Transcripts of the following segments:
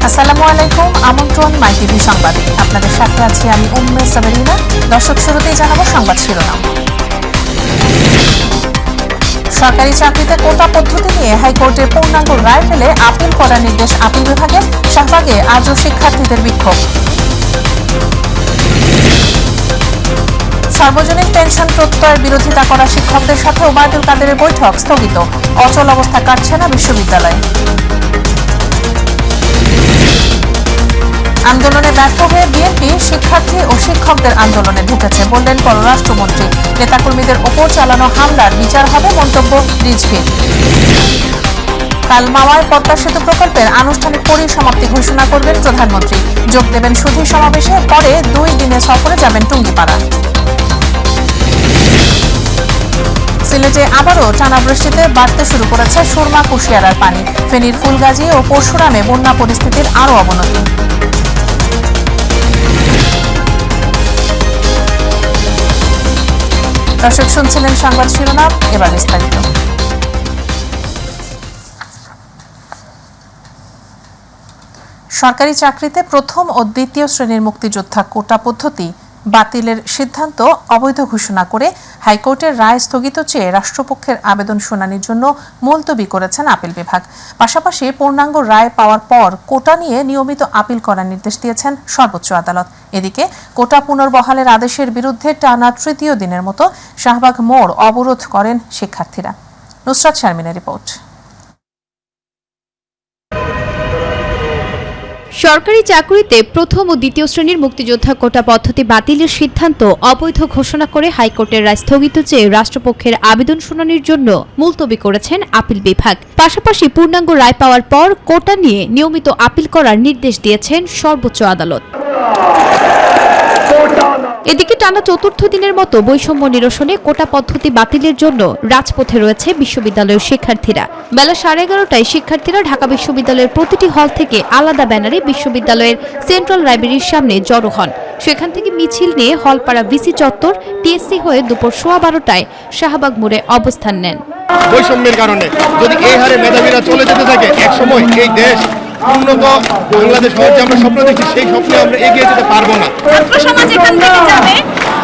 আসসালামু আলাইকুম, আমন্ত্রণ মাই টিভি সংবাদে। আপনাদের সাথে আছি আমি উম্মে সাবেরিনা। দর্শক, শুরুতেই জানাবো সংবাদ শিরোনাম। সরকারি চাকরিতে কোটা পদ্ধতি নিয়ে হাইকোর্টের পূর্ণাঙ্গ রায় পেলে আপিল করার নির্দেশ আপিল বিভাগের। শাহবাগে আজও শিক্ষার্থীদের বিক্ষোভ। সার্বজনীন পেনশন প্রত্যয়ের বিরোধিতা করা শিক্ষকদের সাথে ওবায়দুল কাদেরের বৈঠক স্থগিত। অচল অবস্থা কাটছে না বিশ্ববিদ্যালয়। আন্দোলনে ব্যর্থ হয়ে বিএনপি শিক্ষার্থী ও শিক্ষকদের আন্দোলনে ঢুকেছে বললেন পররাষ্ট্রমন্ত্রী। নেতাকর্মীদের ওপর চালানো হামলার বিচার হবে মন্তব্য রিজভির। কাল মাওয়ায় পদ্মা সেতু প্রকল্পের আনুষ্ঠানিক পরিসমাপ্তি ঘোষণা করবেন প্রধানমন্ত্রী। যোগ দেবেন সুধী সমাবেশে, পরে 2 দিনে সফরে যাবেন টুঙ্গিপাড়া। সিলেটে আবারও টানা বৃষ্টিতে বাড়তে শুরু করেছে সুরমা কুশিয়ারার পানি। ফেনীর ফুলগাজী ও পরশুরামে বন্যা পরিস্থিতির আরও অবনতি। দর্শক, শুনছিলেন সংবাদ শিরোনাম, এবার বিস্তারিত। সরকারি চাকরিতে প্রথম ও দ্বিতীয় শ্রেণীর মুক্তিযোদ্ধা কোটা পদ্ধতি বাতিলের সিদ্ধান্ত অবৈধ ঘোষণা করে হাইকোর্টের রায় স্থগিত চেয়ে রাষ্ট্রপক্ষের আবেদন শুনানির জন্য মুলতবি করেছেন আপিল বিভাগ। পাশাপাশি পূর্ণাঙ্গ রায় পাওয়ার পর কোটা নিয়ে নিয়মিত আপিল করার নির্দেশ দিয়েছেন সর্বোচ্চ আদালত। এদিকে কোটা পুনর্বহালের আদেশের বিরুদ্ধে টানা তৃতীয় দিনের মতো শাহবাগ মোড় অবরোধ করেন শিক্ষার্থীরা। নুসরাত শারমিনের রিপোর্ট। সরকারি চাকরিতে প্রথম ও দ্বিতীয় শ্রেণীর মুক্তিযোদ্ধা কোটা পদ্ধতি বাতিলের সিদ্ধান্ত অবৈধ ঘোষণা করে হাইকোর্টের রায় স্থগিত চেয়ে রাষ্ট্রপক্ষের আবেদন শুনানির জন্য মুলতবি করেছেন আপিল বিভাগ। পাশাপাশি পূর্ণাঙ্গ রায় পাওয়ার পর কোটা নিয়ে নিয়মিত আপিল করার নির্দেশ দিয়েছেন সর্বোচ্চ আদালত। এদিকে টানা চতুর্থ দিনের মতো বৈষম্য নিরসনে কোটা পদ্ধতি বাতিলের জন্য রাজপথে রয়েছে বিশ্ববিদ্যালয়ের শিক্ষার্থীরা। বেলা 11:30টায় শিক্ষার্থীরা ঢাকা বিশ্ববিদ্যালয়ের প্রতিটি হল থেকে আলাদা ব্যানারে বিশ্ববিদ্যালয়ের সেন্ট্রাল লাইব্রেরির সামনে জড়ো হন। সেখান থেকে মিছিল নিয়ে হলপাড়া ভিসি চত্বর টিএসসি হয়ে দুপুর 12:15টায় শাহবাগ মোড়ে অবস্থান নেন। বৈষম্যের কারণে যদি এই হারে মেধাবীরা চলে যেতে থাকে, একসময় এই দেশ উন্নত বাংলাদেশ হওয়ার যে আমরা স্বপ্ন দেখছি, সেই স্বপ্নে আমরা এগিয়ে যেতে পারবো না। ছাত্র সমাজ এখান থেকে যাবে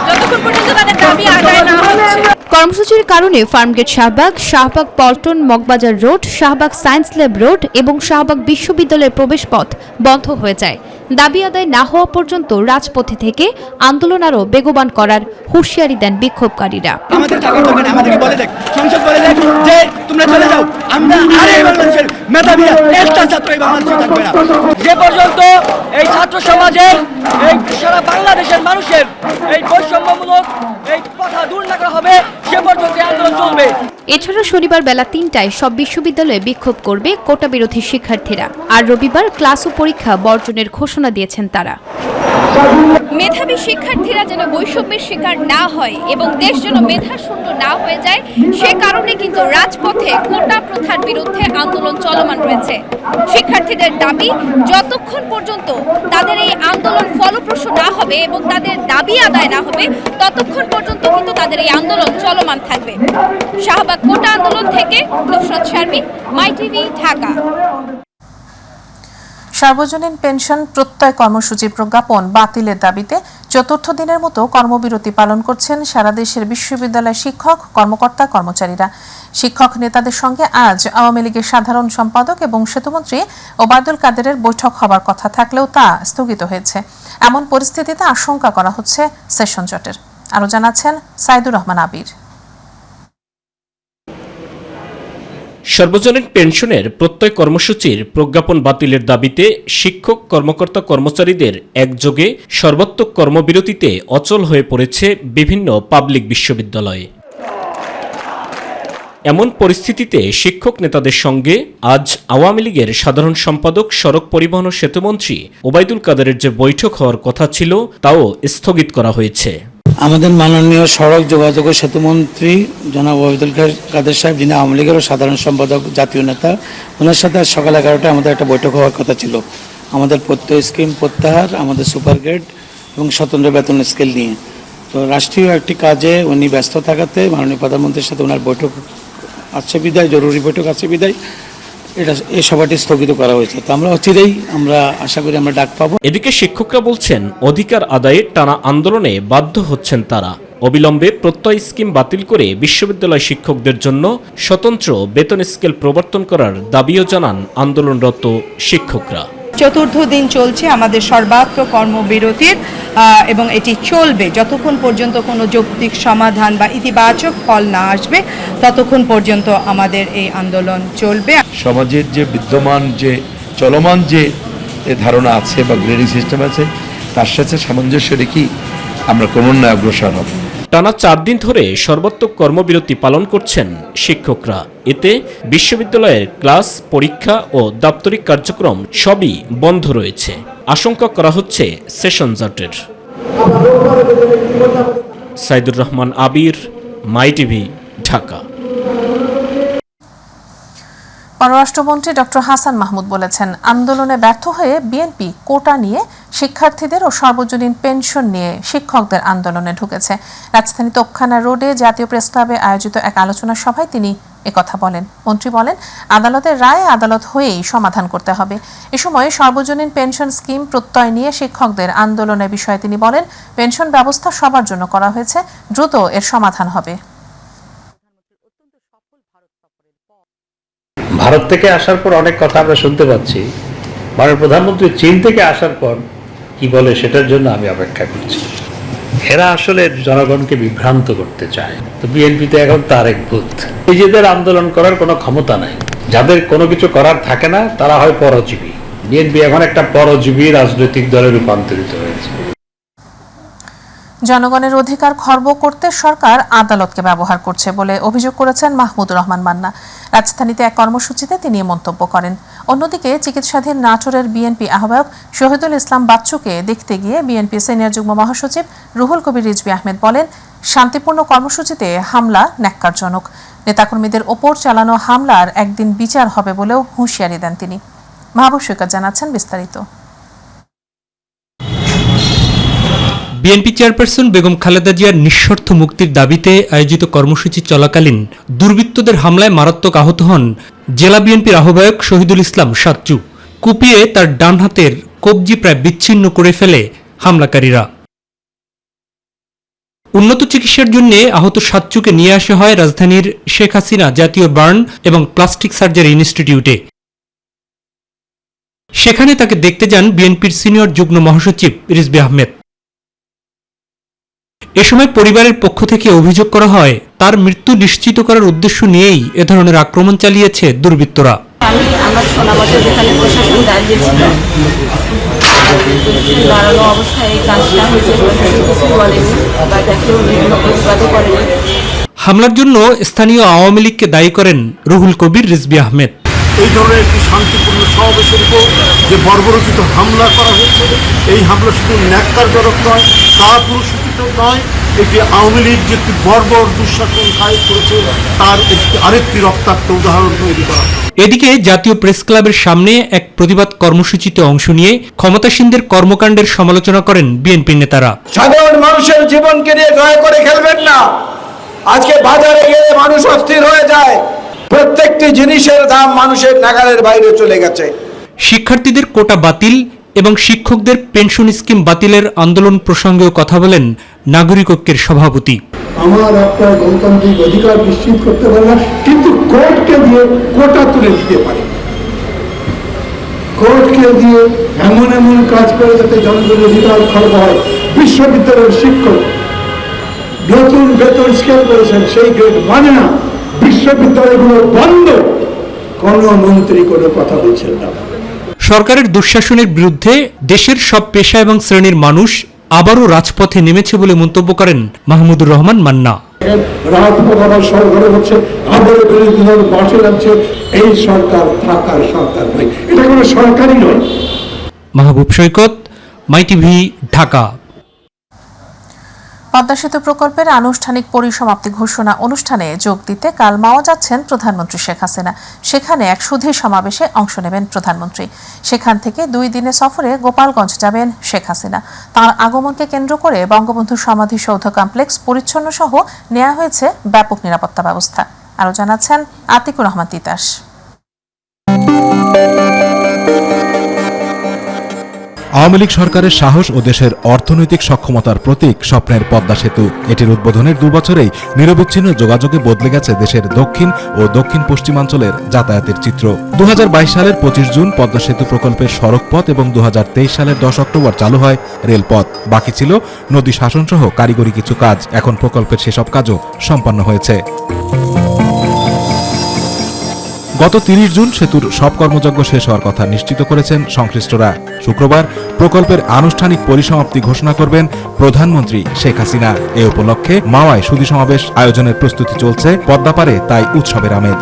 যতক্ষণ পর্যন্ত তাদের দাবি আদায় না হচ্ছে। কর্মসূচির কারণে Farmgate Shahbag, Shahbag Paltan Moghbazar road, Shahbag science lab road এবং শাহবাগ বিশ্ববিদ্যালয়ের প্রবেশপথ বন্ধ হয়ে যায়। দাবি আদায় না হওয়া পর্যন্ত রাজপথে থেকে আন্দোলন আরও বেগবান করার হুঁশিয়ারি দেন বিক্ষোভকারীরা। আমাদের টাকা দরকার, আমাদেরকে বলে দেখ, সংসদ বলে দেখ যে তোমরা চলে যাও, আমরা আর এই বাংলাদেশের মেধাবীরা একটা ছাত্র এই বাংলাদেশে থাকবে না। যে পর্যন্ত এই ছাত্র সমাজের, এই সারা বাংলাদেশের মানুষের এই বৈষম্যমূলক এই কথা দূর না করা হবে, সে পর্যন্ত আন্দোলন চলবে। এছাড়া শনিবার বেলা 3টায় সব বিশ্ববিদ্যালয়ে বিক্ষোভ করবে কোটা বিরোধী শিক্ষার্থীরা। আর রবিবার ক্লাস ও পরীক্ষা বর্জনের ঘোষণা দিয়েছেন তারা। মেধাবী শিক্ষার্থীরা যেন বৈষম্যের শিকার না হয় এবং দেশ যেন মেধাশূন্য না হয়ে যায়, সে কারণে কিন্তু রাজপথে কোটা প্রথার বিরুদ্ধে আন্দোলন চলমান রয়েছে। শিক্ষার্থীদের দাবি, যতক্ষণ পর্যন্ত তাদের এই আন্দোলন ফলপ্রসূ না হবে এবং তাদের দাবি আদায় না হবে, ততক্ষণ পর্যন্ত কিন্তু তাদের এই আন্দোলন চলমান থাকবে। শাহবাগ কোটা আন্দোলন থেকে নুসরাত শারমিন, মাই টিভি, ঢাকা। সার্বজনীন পেনশন প্রত্যয় কর্মসূচি প্রজ্ঞাপন বাতিলের দাবিতে চতুর্থ দিনের মতো কর্মবিরতি পালন করছেন সারা দেশের বিশ্ববিদ্যালয়ের শিক্ষক, কর্মকর্তা, কর্মচারীরা। শিক্ষক নেতাদের সঙ্গে আজ আওয়ামী লীগের সাধারণ সম্পাদক এবং সেতুমন্ত্রী ওবায়দুল কাদেরের বৈঠক হবার কথা থাকলেও তা স্থগিত হয়েছে। এমন পরিস্থিতিতে আশঙ্কা করা হচ্ছে সেশন জটের। আরও জানাচ্ছেন সাইদুর রহমান আবির। সর্বজনীন পেনশনের প্রত্যয় কর্মসূচির প্রজ্ঞাপন বাতিলের দাবিতে শিক্ষক, কর্মকর্তা, কর্মচারীদের একযোগে সর্বাত্মক কর্মবিরতিতে অচল হয়ে পড়েছে বিভিন্ন পাবলিক বিশ্ববিদ্যালয়ে। এমন পরিস্থিতিতে শিক্ষক নেতাদের সঙ্গে আজ আওয়ামী লীগের সাধারণ সম্পাদক, সড়ক পরিবহন ও সেতুমন্ত্রী ওবায়দুল কাদেরের যে বৈঠক হওয়ার কথা ছিল, তাও স্থগিত করা হয়েছে। আমাদের মাননীয় সড়ক যোগাযোগ ও সেতুমন্ত্রী জনাব ওবায়দুল কাদের সাহেব, যিনি আওয়ামী লীগের সাধারণ সম্পাদক, জাতীয় নেতা, ওনার সাথে আজ সকাল 11টায় আমাদের একটা বৈঠক হওয়ার কথা ছিল আমাদের প্রত্যয় স্কিম প্রত্যাহার, আমাদের সুপার গ্রেড এবং স্বতন্ত্র বেতন স্কেল নিয়ে। তো রাষ্ট্রীয় একটি কাজে উনি ব্যস্ত থাকাতে মাননীয় প্রধানমন্ত্রীর সাথে ওনার বৈঠক আছে বিদায়, জরুরি বৈঠক আছে বিদায় এই সভাটি স্থগিত করা হয়েছে। তো আমরা অচিরেই আশা করি আমরা ডাক পাবো। এদিকে শিক্ষকরা বলছেন অধিকার আদায়ে টানা আন্দোলনে বাধ্য হচ্ছেন তারা। অবিলম্বে প্রত্যয় স্কিম বাতিল করে বিশ্ববিদ্যালয় শিক্ষকদের জন্য স্বতন্ত্র বেতন স্কেল প্রবর্তন করার দাবিও জানান আন্দোলনরত শিক্ষকরা। চতুর্থ দিন চলছে আমাদের সর্বাত্মক কর্মবিরতির এবং এটি চলবে যতক্ষণ পর্যন্ত কোনো যৌক্তিক সমাধান বা ইতিবাচক ফল না আসবে ততক্ষণ পর্যন্ত আমাদের এই আন্দোলন চলবে। সমাজের যে বিদ্যমান যে চলমান যে ধারণা আছে বা গ্রেডিং সিস্টেম আছে তার সাথে সামঞ্জস্য রেখেই আমরা ক্রমান্বয়ে অগ্রসর হব। টানা 4 দিন ধরে সর্বাত্মক কর্মবিরতি পালন করছেন শিক্ষকরা। এতে বিশ্ববিদ্যালয়ের ক্লাস, পরীক্ষা ও দাপ্তরিক কার্যক্রম সবই বন্ধ রয়েছে। আশঙ্কা করা হচ্ছে সেশন জটের। সাইদুর রহমান আবির, মাই টিভি, ঢাকা। পররাষ্ট্রমন্ত্রী ডক্টর হাসান মাহমুদ বলেছেন, আন্দোলনে ব্যর্থ হয়ে বিএনপি কোটা নিয়ে শিক্ষার্থীদের ও সর্বজনীন পেনশন নিয়ে শিক্ষকদের আন্দোলনে ঢুকেছে। রাজধানী তোপখানা রোডে জাতীয় প্রেস ক্লাবে আয়োজিত এক আলোচনা সভায় তিনি একথা বলেন। মন্ত্রী বলেন, আদালতের রায় আদালত হয়েই সমাধান করতে হবে। এ সময় সর্বজনীন পেনশন স্কিম প্রত্যয় নিয়ে শিক্ষকদের আন্দোলনের বিষয়ে তিনি বলেন, পেনশন ব্যবস্থা সবার জন্য করা হয়েছে, দ্রুত এর সমাধান হবে। ভারত থেকে আসার পর অনেক কথা আমরা শুনতে পাচ্ছি, মাননীয় প্রধানমন্ত্রী চীন থেকে আসার পর কি বলে সেটার জন্য আমি অপেক্ষা করছি। এরা আসলে জনগণকে বিভ্রান্ত করতে চায়। তো বিএনপিতে এখন তারেক ভূত, নিজেদের আন্দোলন করার কোনো ক্ষমতা নাই। যাদের কোনো কিছু করার থাকে না তারা হয় পরজীবী। বিএনপি এখন একটা পরজীবী রাজনৈতিক দলে রূপান্তরিত হয়েছে। জনগণের অধিকার খর্ব করতে সরকার আদালতকে ব্যবহার করছে বলে অভিযোগ করেছেন মাহমুদুর রহমান মান্না। রাজধানীতে এক কর্মসূচিতে তিনি মন্তব্য করেন। অন্যদিকে চিকিৎসাধীন নাটোরের বিএনপি আহ্বায়ক শহীদুল ইসলাম বাচ্চুকে দেখতে গিয়ে বিএনপি সিনিয়র যুগ্ম মহাসচিব রুহুল কবির রিজভী আহমেদ বলেন, শান্তিপূর্ণ কর্মসূচিতে হামলা ন্যাক্কারজনক। নেতাকর্মীদের ওপর চালানো হামলার একদিন বিচার হবে বলেও হুঁশিয়ারি দেন তিনি। মাহবুব সৈকত জানাচ্ছেন বিস্তারিত। বিএনপি চেয়ারপারসন বেগম খালেদা জিয়ার নিঃশর্ত মুক্তির দাবিতে আয়োজিত কর্মসূচি চলাকালীন দুর্বৃত্তদের হামলায় মারাত্মক আহত হন জেলা বিএনপির আহ্বায়ক শহীদুল ইসলাম সাচ্চু। কুপিয়ে তার ডান হাতের কবজি প্রায় বিচ্ছিন্ন করে ফেলে হামলাকারীরা। উন্নত চিকিৎসার জন্য আহত সাচ্চুকে নিয়ে আসা হয় রাজধানীর শেখ হাসিনা জাতীয় বার্ন এবং প্লাস্টিক সার্জারি ইনস্টিটিউটে। সেখানে তাকে দেখতে যান বিএনপির সিনিয়র যুগ্ম মহাসচিব রিজভী আহমেদ। এ সময় পরিবারের পক্ষ থেকে অভিযোগ করা হয়, তার মৃত্যু নিশ্চিত করার উদ্দেশ্য নিয়েই এ ধরনের আক্রমণ চালিয়েছে দুর্বৃত্তরা। আমার শোনামতে যেখানে প্রশাসন দাঁড়িয়েছিল দাঁড়ানো অবস্থায় এই কাজটা হয়েছে, প্রশাসন কিছু বলেনি বা কেউ বিভিন্ন প্রতিবাদও করেনি। হামলার জন্য স্থানীয় আওয়ামী লীগকে দায়ী করেন রুহুল কবির রিজভী আহমেদ। এই ধরনের একটি শান্তিপূর্ণ সমাবেশের উপর যে বর্বরোচিত হামলা করা হয়েছে, এই হামলা শুধু ন্যাক্কারজনক নয়, কাপুরুষোচিত নয়, এটি আওয়ামী লীগ যে একটি বর্বর দুঃশাসন কায়েম করেছে তার আরেকটি রক্তাক্ত উদাহরণ তৈরি করা। এদিকে জাতীয় প্রেস ক্লাবের সামনে এক প্রতিবাদ কর্মসূচিতে অংশ নিয়ে ক্ষমতাসীনদের কর্মকাণ্ডের সমালোচনা করেন বিএনপি নেতারা। সাধারণ মানুষের জীবনকে নিয়ে দয়া করে খেলবেন না। আজকে বাজারে গেলে মানুষ অস্থির হয়ে যায়, প্রত্যেকটি জিনিসের দাম মানুষের নাগালের বাইরে চলে গেছে। শিক্ষার্থীদের কোটা বাতিল এবং শিক্ষকদের পেনশন স্কিম বাতিলের আন্দোলন প্রসঙ্গেও কথা বলেন নাগরিক ঐক্যের সভাপতি। আমার আপনার গণতান্ত্রিক অধিকার নিশ্চিত করতে পারে না, কিন্তু কোর্টকে দিয়ে কোটা তুলে দিতে পারে। কোর্টকে দিয়ে এমন এমন কাজ করে যাতে জনগণের অধিকার খর্ব হয়। বিশ্ববিদ্যালয়ের শিক্ষক নতুন বেতন স্কেল করেছেন, সেই গ্রেড মানে না, বিশ্ববিদ্যালয়গুলো বন্ধ, কোন মন্ত্রী কোনো কথা বলছেন না। সরকারের দুঃশাসনের বিরুদ্ধে দেশের সব পেশা এবং শ্রেণীর মানুষ আবারও রাজপথে নেমেছে বলে মন্তব্য করেন মাহমুদুর রহমান মান্না। রাজপথ আবার সরকারের হচ্ছে, আবার বিরোধী দল মাঠে নামছে। এই সরকার থাকার সরকার নয়, এটা কোনো সরকারই নয়। মাহবুব সৈকত, মাই টিভি, ঢাকা। পদ্মা সেতু প্রকল্পের আনুষ্ঠানিক পরিসমাপ্তি ঘোষণা অনুষ্ঠানে যোগ দিতে কাল মাওয়া যাচ্ছেন প্রধানমন্ত্রী শেখ হাসিনা। সেখানে এক সুধী সমাবেশে অংশ নেবেন প্রধানমন্ত্রী। সেখান থেকে 2 দিনের সফরে গোপালগঞ্জ যাবেন শেখ হাসিনা। তাঁর আগমনকে কেন্দ্র করে বঙ্গবন্ধু সমাধিসৌধ কমপ্লেক্স পরিচ্ছন্ন সহ নেওয়া হয়েছে ব্যাপক নিরাপত্তা ব্যবস্থা। আরও জানাচ্ছেন আতিকুর রহমান তিতাস। আওয়ামী লীগ সরকারের সাহস ও দেশের অর্থনৈতিক সক্ষমতার প্রতীক স্বপ্নের পদ্মা সেতু। এটির উদ্বোধনের 2 বছরেই নিরবিচ্ছিন্ন যোগাযোগে বদলে গেছে দেশের দক্ষিণ ও দক্ষিণ পশ্চিমাঞ্চলের যাতায়াতের চিত্র। 2022 সালের 25 জুন পদ্মা সেতু প্রকল্পের সড়কপথ এবং 2023 সালের 10 অক্টোবর চালু হয় রেলপথ। বাকি ছিল নদী শাসনসহ কারিগরি কিছু কাজ। এখন প্রকল্পের সেসব কাজও সম্পন্ন হয়েছে। গত 30 জুন সেতুর সব কর্মযজ্ঞ শেষ হওয়ার কথা নিশ্চিত করেছেন সংশ্লিষ্টরা। শুক্রবার প্রকল্পের আনুষ্ঠানিক পরিসমাপ্তি ঘোষণা করবেন প্রধানমন্ত্রী শেখ হাসিনা। এ উপলক্ষে মাওয়ায় সুধী সমাবেশ আয়োজনের প্রস্তুতি চলছে। পদ্মাপাড়ে তাই উৎসবের আমেজ।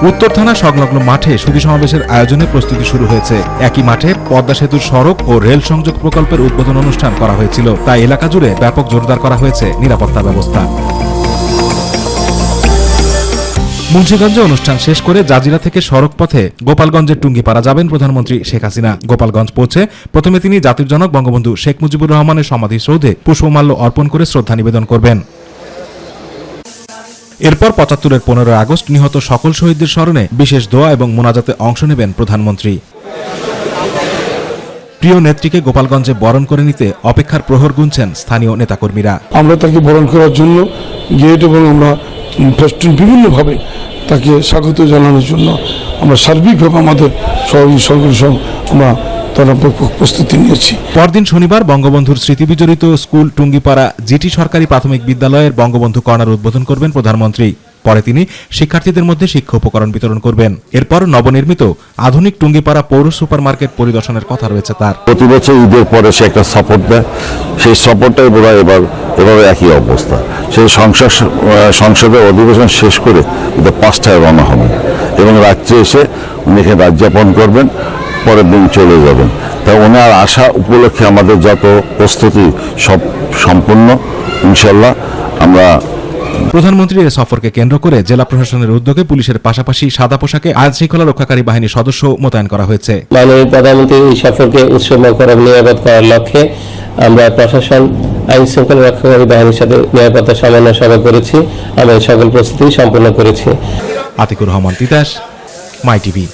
উত্তর থানা সংলগ্ন মাঠে সুধী সমাবেশের আয়োজনে প্রস্তুতি শুরু হয়েছে। একই মাঠে পদ্মা সেতুর সড়ক ও রেল সংযোগ প্রকল্পের উদ্বোধন অনুষ্ঠান করা হয়েছিল। তাই এলাকা জুড়ে ব্যাপক জোরদার করা হয়েছে নিরাপত্তা ব্যবস্থা। মুন্সিগঞ্জে অনুষ্ঠান শেষ করে জাজিরা থেকে সড়ক পথে গোপালগঞ্জের টুঙ্গিপাড়া যাবেন প্রধানমন্ত্রী শেখ হাসিনা। গোপালগঞ্জ পৌঁছে প্রথমে তিনি জাতির জনক বঙ্গবন্ধু শেখ মুজিবুর রহমানের সমাধিসৌধে পুষ্পমাল্য অর্পণ করে শ্রদ্ধা নিবেদন করবেন। এরপর 75-এর 15 আগস্ট নিহত সকল শহীদদের স্মরণে বিশেষ দোয়া এবং মোনাজাতে অংশ নেবেন প্রধানমন্ত্রী। প্রিয় নেত্রীকে গোপালগঞ্জে বরণ করে নিতে অপেক্ষার প্রহর গুনছেন স্থানীয় নেতাকর্মীরা। আমরা তাকে বরণ করার জন্য গেট এবং আমরা বিভিন্নভাবে তাকে স্বাগত জানানোর জন্য আমরা সার্বিকভাবে আমাদের সহযোগী সংগঠন আমরা তার প্রস্তুতি নিয়েছি। পরদিন শনিবার বঙ্গবন্ধুর স্মৃতিবিজড়িত স্কুল টুঙ্গিপাড়া জিটি সরকারি প্রাথমিক বিদ্যালয়ের বঙ্গবন্ধু কর্নার উদ্বোধন করবেন প্রধানমন্ত্রী। পরে তিনি শিক্ষার্থীদের মধ্যে শিক্ষা উপকরণ বিতরণ করবেন। এরপর নবনির্মিত আধুনিক টুঙ্গিপাড়া পৌর সুপার মার্কেট পরিদর্শনের কথা রয়েছে তার। প্রতি বছর ঈদের পরে সে একটা সাপোর্ট দেয়, সেই সাপোর্টটাই বোধহয় এভাবে একই অবস্থা। সেই সংসদের অধিবেশন শেষ করে 5টায় রওনা হবেন এবং রাত্রে এসে উনি এখানে রাত যাপন করবেন, পরের দিন চলে যাবেন। তাই ওনার আসা উপলক্ষে আমাদের যত প্রস্তুতি সব সম্পূর্ণ ইনশাল্লাহ। আমরা প্রধানমন্ত্রীর সফরকে কেন্দ্র করে জেলা প্রশাসনের উদ্যোগে পুলিশের পাশাপাশি সাদা পোশাকে আইন শৃঙ্খলা রক্ষাকারী বাহিনীর সদস্য মোতায়েন করা হয়েছে। মাননীয় প্রধানমন্ত্রীর এই সফরকে উৎসবমুখর নিরাপদ করার লক্ষ্যে আমরা প্রশাসন আইন শৃঙ্খলা রক্ষাকারী বাহিনীর সাথে নিরাপত্তা সমন্বয় সভা করেছি। আমরা এই সকল প্রস্তুতি সম্পন্ন করেছি। আতিকুর রহমান তিতাস, মাই টিভি।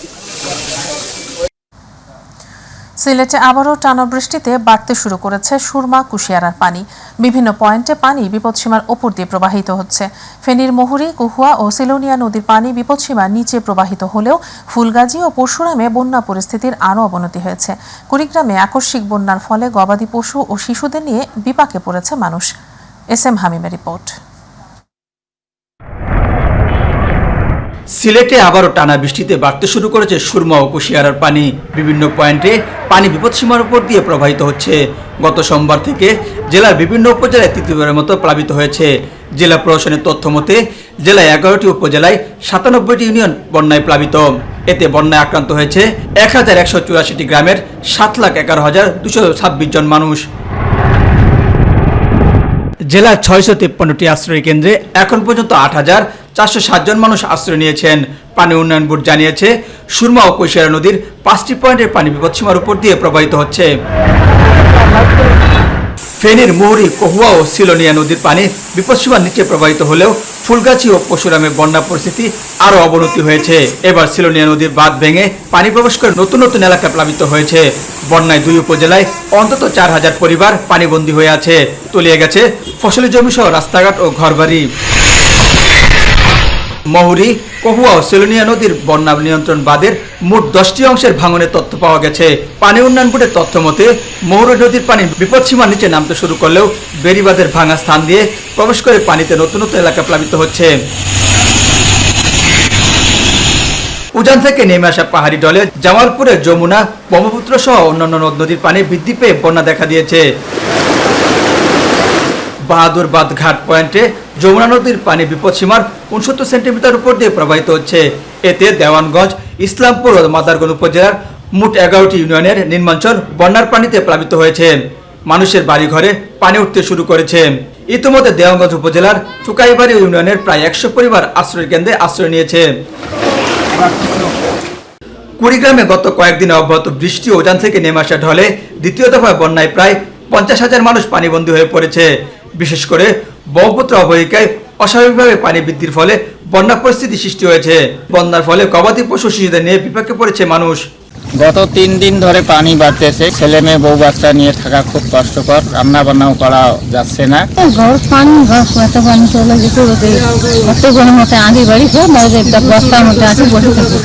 সিলেটে আবারও টানা বৃষ্টিতে বাড়তে শুরু করেছে সুরমা কুশিয়ারার পানি। বিভিন্ন পয়েন্টে পানি বিপদসীমার ওপর দিয়ে প্রবাহিত হচ্ছে। ফেনীর মহুরী, কুহুয়া ও সিলোনিয়া নদীর পানি বিপদসীমার নিচে প্রবাহিত হলেও ফুলগাজী ও পরশুরামে বন্যা পরিস্থিতির আরও অবনতি হয়েছে। কুড়িগ্রামে আকস্মিক বন্যার ফলে গবাদি পশু ও শিশুদের নিয়ে বিপাকে পড়েছে মানুষ। এস.এম. হামিমের রিপোর্ট। সিলেটে আবারও টানা বৃষ্টিতে বাড়তে শুরু করেছে সুরমা ও কুশিয়ারার পানি। বিভিন্ন পয়েন্টে পানি বিপদসীমার উপর দিয়ে প্রবাহিত হচ্ছে। গত সোমবার থেকে জেলার বিভিন্ন উপজেলায় তৃতীয়বারের মতো প্লাবিত হয়েছে। জেলা প্রশাসনের তথ্য মতে জেলায় 11টি উপজেলায় 97টি ইউনিয়ন বন্যায় প্লাবিত। এতে বন্যায় আক্রান্ত হয়েছে 1184টি গ্রামের 7,11,226 জন মানুষ। জেলার 653টি আশ্রয় কেন্দ্রে এখন পর্যন্ত 8,407 জন মানুষ আশ্রয় নিয়েছেন। পানি উন্নয়ন বোর্ড জানিয়েছে সুরমা ও কৈশিয়ারা নদীর 5টি পয়েন্টের পানি বিপদসীমার উপর দিয়ে প্রবাহিত হচ্ছে। ফেনীর মহুরী, কহুয়া ও সিলোনিয়া নদীর পানি বিপদসীমার নিচে প্রবাহিত হলেও ফুলগাছি ও পরশুরামে বন্যা পরিস্থিতি আরও অবনতি হয়েছে। এবার সিলোনিয়া নদীর বাঁধ ভেঙে পানি প্রবেশ করে নতুন নতুন এলাকা প্লাবিত হয়েছে। বন্যায় 2 উপজেলায় অন্তত 4,000 পরিবার পানিবন্দী হয়ে আছে। তলিয়ে গেছে ফসলি জমি সহ রাস্তাঘাট ও ঘরবাড়ি। মহুরী, কহুয়া ও সিলোনিয়া নদীর বন্যা নিয়ন্ত্রণ বাঁধের মোট 10টি অংশের ভাঙনের তথ্য পাওয়া গেছে। পানি উন্নয়ন বোর্ডের তথ্য মতে মহুরী নদীর পানি বিপদসীমার নিচে নামতে শুরু করলেও বেড়িবাঁধের ভাঙা স্থান দিয়ে প্রবেশ করে পানিতে নতুন নতুন এলাকা প্লাবিত হচ্ছে। উজান থেকে নেমে আসা পাহাড়ি ঢলে জামালপুরের যমুনা, ব্রহ্মপুত্র সহ অন্যান্য নদ নদীর পানি বৃদ্ধি পেয়ে বন্যা দেখা দিয়েছে। বাহাদুরবাদ ঘাট পয়েন্টে যমুনা নদীর পানি বিপদসীমার 69 সেন্টিমিটার উপর দিয়ে প্রবাহিত হচ্ছে। এতে দেওয়ানগঞ্জ, ইসলামপুর ও মাদারগঞ্জ উপজেলার মোট 11টি ইউনিয়নের নিম্নাঞ্চল বন্যার পানিতে প্লাবিত হয়েছে। মানুষের বাড়িঘরে পানি উঠতে শুরু করেছে। ইতিমধ্যে দেওয়ানগঞ্জ উপজেলার চুকাইবাড়ি ইউনিয়নের প্রায় 100 পরিবার আশ্রয় কেন্দ্রে আশ্রয় নিয়েছে। কুড়িগ্রামে গত কয়েকদিনে অব্যাহত বৃষ্টি ও উজান থেকে নেমে আসা ঢলে দ্বিতীয় দফায় বন্যায় প্রায় 50,000 মানুষ পানিবন্দী হয়ে পড়েছে। বিশেষ করে ব্রহ্মপুত্র অববাহিকায় অস্বাভাবিকভাবে পানি বৃদ্ধির ফলে বন্যা পরিস্থিতি সৃষ্টি হয়েছে। বন্যার ফলে গবাদি পশু শিশুদের নিয়ে বিপাকে পড়েছে মানুষ। গত 3 দিন ধরে পানি বাড়তেছে, ছেলে মেয়ে বউ বাচ্চা নিয়ে থাকা খুব কষ্টকর, রান্না বান্নাও করা যাচ্ছে না। ঘর পানি এত পানি চলে গেছে, অত কোনো মতে আগে বাড়ি একটা বস্তার মধ্যে আছে বসে থাকবে।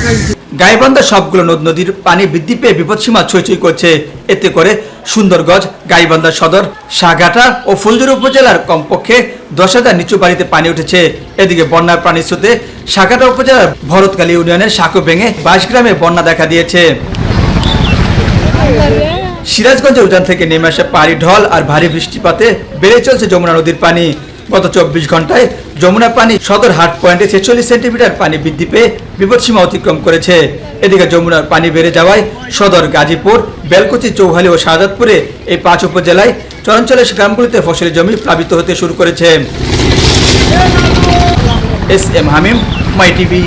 গাইবান্ধার সবগুলো নদ নদীর পানি বৃদ্ধি পেয়ে বিপদসীমা ছুঁই করছে। এতে করে সুন্দরগঞ্জ, গাইবান্ধা সদর, সাঘাটা ও ফুলজুরি উপজেলার কমপক্ষে 10,000 নিচু বাড়িতে পানি উঠেছে। এদিকে বন্যার পানির স্রোতে সাঘাটা উপজেলার ভরতকালী ইউনিয়নের সাঁকো ভেঙে 22 গ্রামে বন্যা দেখা দিয়েছে। সিরাজগঞ্জের উজান থেকে নেমে আসা পাহাড়ি ঢল আর ভারী বৃষ্টিপাতে বেড়ে চলছে যমুনা নদীর পানি। গত 24 ঘন্টায় যমুনা পানি সদর হাট পয়েন্টে 46 সেন্টিমিটার পানি বৃদ্ধি পেয়ে বিপদসীমা অতিক্রম করেছে। এদিকে যমুনার পানি বেড়ে যাওয়ায় সদর, গাজীপুর, বেলকুচি, চৌহালি ও শাহজাদপুরে এই 5 উপজেলায় চরাঞ্চলের গ্রামগুলিতে ফসলের জমি প্লাবিত হতে শুরু করেছে। SM হামিম, মাই টিভি।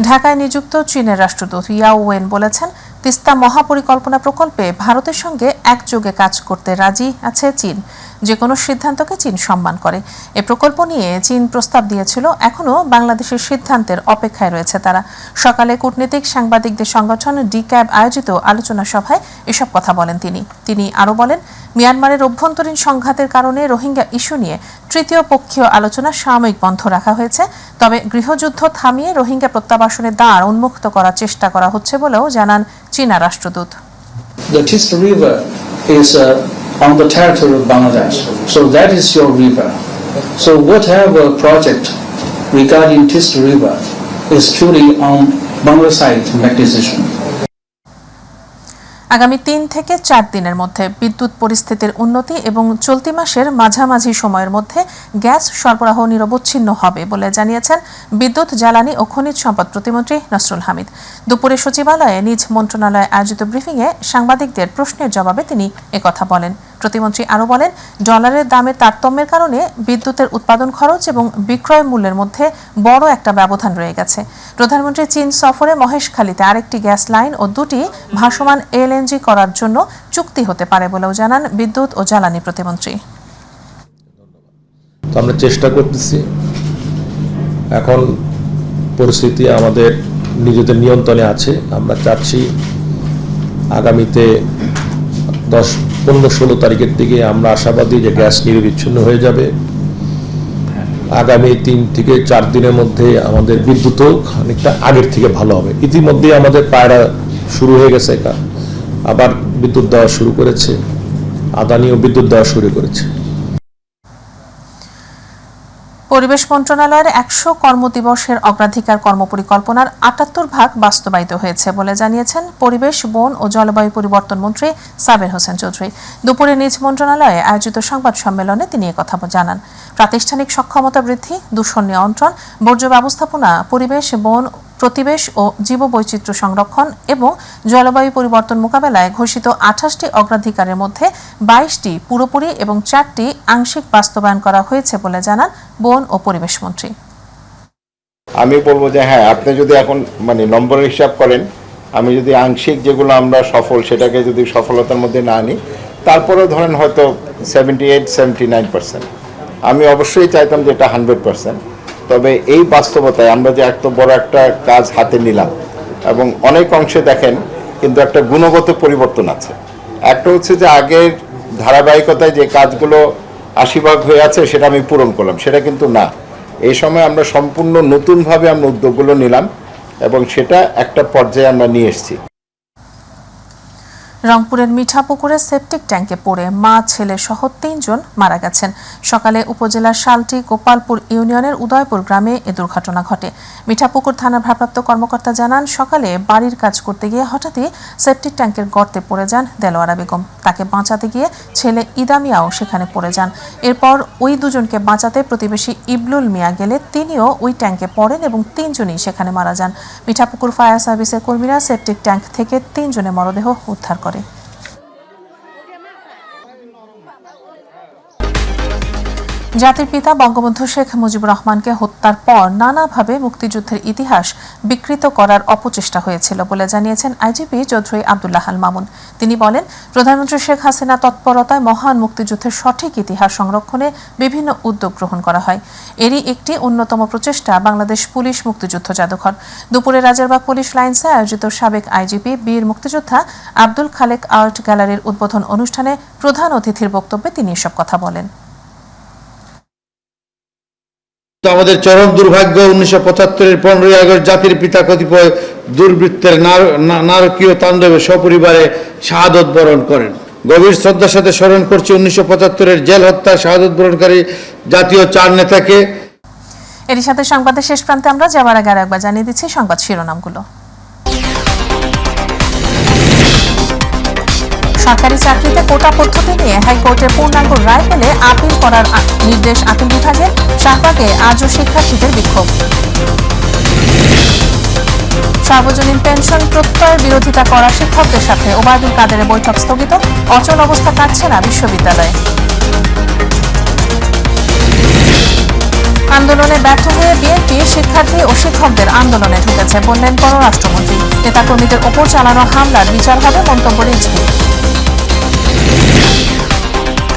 ঢাকায় নিযুক্ত চীনের রাষ্ট্রদূত ইয়াও ওয়েন বলেছেন, তিস্তা মহাপরিকল্পনা প্রকল্পে ভারতের সঙ্গে একযোগে কাজ করতে রাজি আছে চীন। যে কোনো সিদ্ধান্তকে চীন সম্মান করে। এ প্রকল্প নিয়ে চীন প্রস্তাব দিয়েছিল, এখনও বাংলাদেশের সিদ্ধান্তের অপেক্ষায় রয়েছে তারা। সকালে কূটনীতিক সাংবাদিকদের সংগঠন ডিক্যাব আয়োজিত আলোচনা সভায় এসব কথা বলেন তিনি আরও বলেন, মিয়ানমারের অভ্যন্তরীণ সংঘাতের কারণে রোহিঙ্গা ইস্যু নিয়ে তৃতীয় পক্ষীয় আলোচনা সাময়িক বন্ধ রাখা হয়েছে। তবে গৃহযুদ্ধ থামিয়ে রোহিঙ্গা প্রত্যাবাসনের দ্বার উন্মুক্ত করার চেষ্টা করা হচ্ছে বলেও জানান চীনা রাষ্ট্রদূত। The Tista River is on the territory of Bangladesh, so that is your river. So whatever project regarding Tista River is purely on Bangladesh side to make decision. আগামী 3 থেকে 4 দিনের মধ্যে বিদ্যুৎ পরিস্থিতির উন্নতি এবং চলতি মাসের মাঝামাঝি সময়ের মধ্যে গ্যাস সরবরাহ নিরবচ্ছিন্ন হবে বলে জানিয়েছেন বিদ্যুৎ, জ্বালানি ও খনিজ সম্পদ প্রতিমন্ত্রী নসরুল হামিদ। দুপুরে সচিবালয়ে নিজ মন্ত্রণালয়ে আয়োজিত ব্রিফিংয়ে সাংবাদিকদের প্রশ্নের জবাবে তিনি একথা বলেন। প্রতিমন্ত্রী আরও বলেন, ডলারের দামের তারতম্যের কারণে বিদ্যুতের উৎপাদন খরচ এবং বিক্রয় মূল্যের মধ্যে বড় একটা ব্যবধান রয়ে গেছে। প্রধানমন্ত্রী চীন সফরে মহেশখালীতে আরেকটি গ্যাস লাইন ও 2টি ভাসমান LNG করার জন্য চুক্তি হতে পারে বলেও জানান বিদ্যুৎ ও জ্বালানি প্রতিমন্ত্রী। আমরা চেষ্টা করতেছি, এখন পরিস্থিতি আমাদের নিজেদের নিয়ন্ত্রণে আছে। আমরা চাচ্ছি আগামীতে 10, 15, 16 তারিখের দিকে আমরা আশাবাদী যে গ্যাস নিরবিচ্ছিন্ন হয়ে যাবে। আগামী 3 থেকে 4 দিনের মধ্যে আমাদের বিদ্যুৎও অনেকটা আগের থেকে ভালো হবে। ইতিমধ্যে আমাদের পায়রা শুরু হয়ে গেছে, আবার বিদ্যুৎ দেওয়া শুরু করেছে, আদানিও বিদ্যুৎ দেওয়া শুরু করেছে। পরিবেশ মন্ত্রণালয়ের 100 কর্মদিবসের অগ্রাধিকার কর্মপরিকল্পনার 78 ভাগ বাস্তবায়িত হয়েছে বলে জানিয়েছেন পরিবেশ, বন ও জলবায়ু পরিবর্তন মন্ত্রী সাবের হোসেন চৌধুরী। দুপুরে নিজ মন্ত্রণালয়ে আয়োজিত সংবাদ সম্মেলনে তিনি একথা জানান। প্রাতিষ্ঠানিক সক্ষমতা বৃদ্ধি, দূষণ নিয়ন্ত্রণ, বর্জ্য ব্যবস্থাপনা, পরিবেশ, বন, প্রতিবেশ ও জীববৈচিত্র্য সংরক্ষণ এবং জলবায়ু পরিবর্তন মোকাবেলায় ঘোষিত 28টি অগ্রাধিকারের মধ্যে 22টি পুরোপুরি এবং 4টি আংশিক বাস্তবায়ন করা হয়েছে বলে জানান বন ও পরিবেশ মন্ত্রী। আমি বলবো যে হ্যাঁ, আপনি যদি এখন নম্বরের হিসাব করেন, আমি যদি আংশিক যেগুলো আমরা সফল সেটাকে যদি সফলতার মধ্যে না আনি, তারপরেও ধরেন হয়তো 78-79%। আমি অবশ্যই চাইতাম যে এটা 100%। তবে এই বাস্তবতায় আমরা যে এত বড় একটা কাজ হাতে নিলাম এবং অনেক অংশে দেখেন কিন্তু একটা গুণগত পরিবর্তন আছে। একটা হচ্ছে যে আগের ধারাবাহিকতায় যে কাজগুলো 80% হয়ে আছে সেটা আমি পূরণ করলাম, সেটা কিন্তু না। এই সময় আমরা সম্পূর্ণ নতুনভাবে আমরা উদ্যোগগুলো নিলাম এবং সেটা একটা পর্যায়ে আমরা নিয়ে এসেছি। রংপুরের মিঠাপুকুরে সেপটিক ট্যাঙ্কে পড়ে মা, ছেলে সহ 3 জন মারা গেছেন। সকালে উপজেলার শালটি গোপালপুর ইউনিয়নের উদয়পুর গ্রামে এ দুর্ঘটনা ঘটে। মিঠাপুকুর থানার ভারপ্রাপ্ত কর্মকর্তা জানান, সকালে বাড়ির কাজ করতে গিয়ে হঠাৎই সেপটিক ট্যাঙ্কের গর্তে পড়ে যান দেলোয়ারা বেগম। তাকে বাঁচাতে গিয়ে ছেলে ইদামিয়াও সেখানে পড়ে যান। এরপর ওই দুজনকে বাঁচাতে প্রতিবেশী ইবলুল মিয়া গেলে তিনিও ওই ট্যাঙ্কে পড়েন এবং 3 জনই সেখানে মারা যান। মিঠাপুকুর ফায়ার সার্ভিসের কর্মীরা সেপটিক ট্যাঙ্ক থেকে 3 জনের মরদেহ উদ্ধার করে। জাতির পিতা বঙ্গবন্ধু শেখ মুজিবুর রহমানকে হত্যার পর নানাভাবে মুক্তিযুদ্ধের ইতিহাস বিকৃত করার অপচেষ্টা হয়েছিল বলে জানিয়েছেন আইজিপি চৌধুরী আব্দুল্লাহ আল মামুন। তিনি বলেন, প্রধানমন্ত্রী শেখ হাসিনা তৎপরতায় মহান মুক্তিযুদ্ধের সঠিক ইতিহাস সংরক্ষণে বিভিন্ন উদ্যোগ গ্রহণ করা হয়। এরই একটি অন্যতম প্রচেষ্টা বাংলাদেশ পুলিশ মুক্তিযুদ্ধ জাদুঘর। দুপুরে রাজারবাগ পুলিশ লাইন্সে আয়োজিত সাবেক আইজিপি বীর মুক্তিযোদ্ধা আব্দুল খালেক আর্ট গ্যালারির উদ্বোধন অনুষ্ঠানে প্রধান অতিথির বক্তব্যে তিনি এসব কথা বলেন। আমাদের চরম দুর্ভাগ্য 1975-এর 15ই আগস্ট জাতির পিতা কতিপয় দুর্বৃত্তের নারকীয় তাণ্ডবে সপরিবারে শাহাদত বরণ করেন। গভীর শ্রদ্ধার সাথে স্মরণ করছি 1975-এর জেল হত্যা শাহাদত বরণকারী জাতীয় 4 নেতাকে। এর সাথে সংবাদের শেষ প্রান্তে আমরা যাওয়ার আগে একবার জানিয়ে দিচ্ছি সংবাদ শিরোনামগুলো। সরকারি চাকরিতে কোটা পদ্ধতি নিয়ে হাইকোর্টের পূর্ণাঙ্গ রায় পেলে আপিল করার নির্দেশ আপিল বিভাগের। শাহবাগে আজও শিক্ষার্থীদের বিক্ষোভ। সার্বজনীন পেনশন প্রত্যয়ের বিরোধিতা করা শিক্ষকদের সাথে ওবায়দুল কাদেরের বৈঠক স্থগিত। অচল অবস্থা কাটছে না বিশ্ববিদ্যালয়ে। আন্দোলনে ব্যর্থ হয়ে বিএনপি শিক্ষার্থী ও শিক্ষকদের আন্দোলনে ঢুকেছে বললেন পররাষ্ট্রমন্ত্রী। নেতাকর্মীদের ওপর চালানো হামলার বিচার হবে মন্তব্য রিজভী।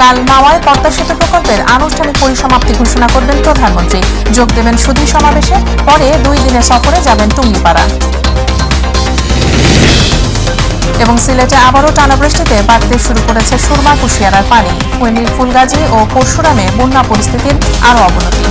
কাল মাওয়ায় পদ্মা সেতু প্রকল্পের আনুষ্ঠানিক পরিসমাপ্তি ঘোষণা করবেন প্রধানমন্ত্রী। যোগ দেবেন সুধী সমাবেশে, পরে 2 দিনের সফরে যাবেন টুঙ্গিপাড়া। এবং সিলেটে আবারও টানা বৃষ্টিতে বাড়তে শুরু করেছে সুরমা কুশিয়ারার পানি। ফেনীর ফুলগাজী ও পরশুরামে বন্যা পরিস্থিতির আরও অবনতি।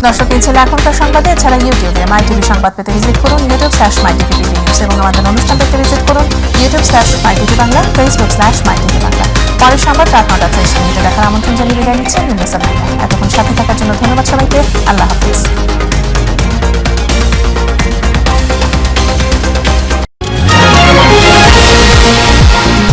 দর্শক, এই ছিল এখনকার সংবাদে। এছাড়া ইউটিউবে মাইটিভি সংবাদ পেতে ভিজিট করুন youtube/mytvb নিউজ এবং আমাদের অনুষ্ঠান পেতে ভিজিট করুন youtube/mytv বাংলা, facebook/mytv বাংলা। পরের সংবাদ রাত 9:30 দেখার আমন্ত্রণ জানিয়ে বিদায় নিচ্ছেন। এতক্ষণ সাথে থাকার জন্য ধন্যবাদ সবাইকে। আল্লাহ হাফিজ।